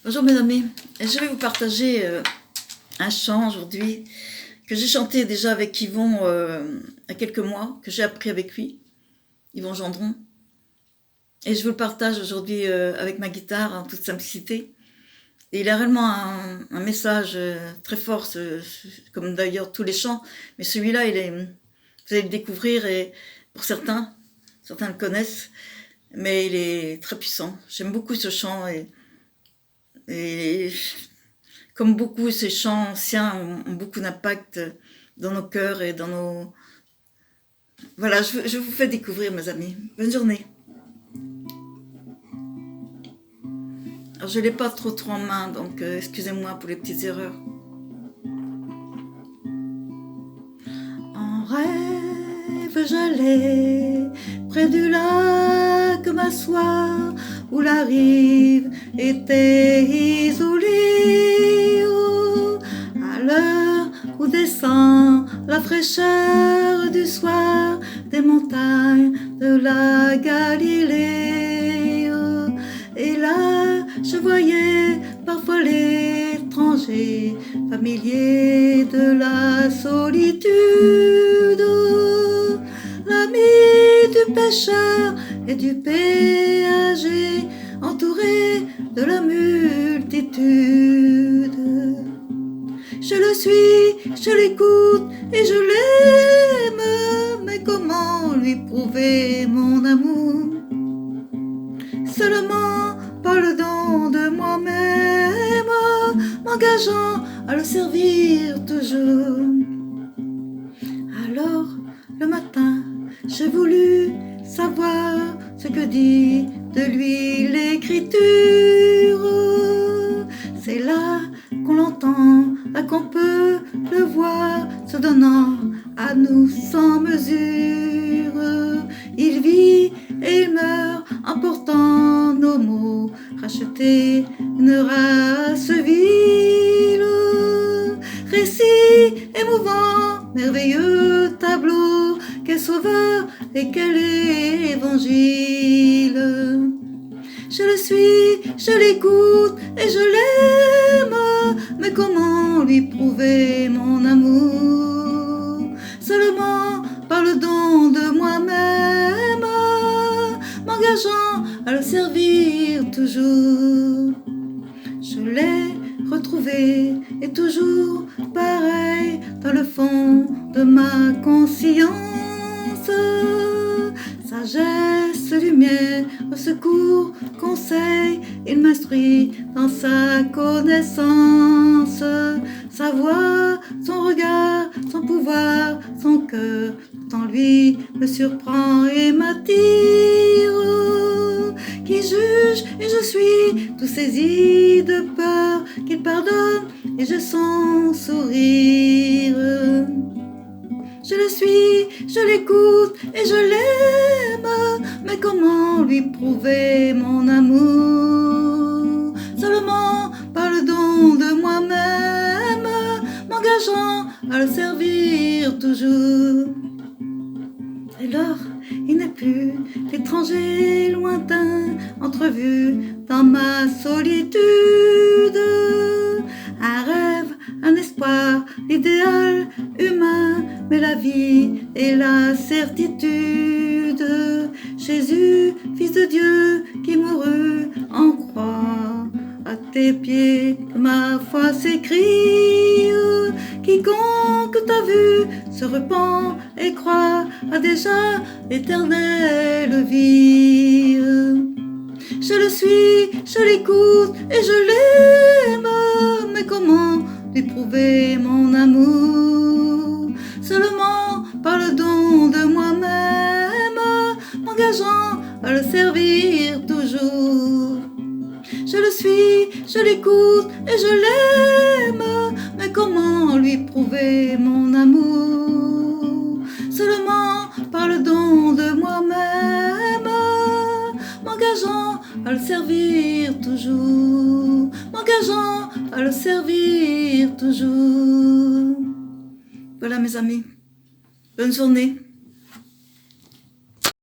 Bonjour mes amis, je vais vous partager un chant aujourd'hui que j'ai chanté déjà avec Yvon il y a quelques mois, que j'ai appris avec lui, Yvon Gendron. Et je vous le partage aujourd'hui avec ma guitare en toute simplicité. Et il a réellement un message très fort, comme d'ailleurs tous les chants, mais celui-là, vous allez le découvrir et pour certains le connaissent, mais il est très puissant. J'aime beaucoup ce chant et comme beaucoup, ces chants anciens ont beaucoup d'impact dans nos cœurs et dans nos... Voilà, je vous fais découvrir, mes amis. Bonne journée. Alors, je ne l'ai pas trop en main, donc excusez-moi pour les petites erreurs. En rêve, j'allais près du lac m'asseoir, où la rive était isolée. Oh, à l'heure où descend la fraîcheur du soir des montagnes de la Galilée. Oh, et là, je voyais parfois l'étranger, familier de la solitude, l'ami du pêcheur et du péager, entouré de la multitude. Je le suis, je l'écoute et je l'aime, mais comment lui prouver mon amour? Seulement par le don de moi-même, m'engageant à le servir toujours. Alors, le matin, j'ai voulu savoir ce que dit de lui l'écriture. C'est là qu'on l'entend, là qu'on peut le voir, se donnant à nous sans mesure. Il vit et il meurt en portant nos mots, racheter une race vile. Récit émouvant, merveilleux tableau, quel sauveur et quel évangile. Je le suis, je l'écoute et je l'aime, mais comment lui prouver mon amour? Seulement par le don de moi-même, m'engageant à le servir toujours. Je l'ai retrouvé et toujours pareil dans le fond de ma conscience. Sagesse, lumière, secours, conseil, il m'instruit dans sa connaissance. Sa voix, son regard, son pouvoir, son cœur, tout en lui me surprend et m'attire. Qui juge et je suis tout saisi de peur, qu'il pardonne et j'ai son sourire. Je le suis, je l'écoute et je l'aime, mais comment lui prouver mon amour? Seulement par le don de moi-même, m'engageant à le servir toujours. Et lors, il n'est plus l'étranger lointain, entrevu dans ma solitude. Un rêve, un espoir, l'idéal humain, mais la vie et la certitude. Jésus, Fils de Dieu, qui mourut en croix, à tes pieds que ma foi s'écrie. Quiconque t'a vu se repent et croit a déjà l'éternelle vie. Je le suis, je l'écoute et je l'aime, mais comment lui prouver mon amour? Seulement par le don de moi-même, m'engageant à le servir toujours. Je le suis, je l'écoute et je l'aime, mais comment lui prouver mon amour? Seulement par le don de moi-même, m'engageant à le servir toujours, m'engageant à le servir toujours. Voilà mes amis, bonne journée.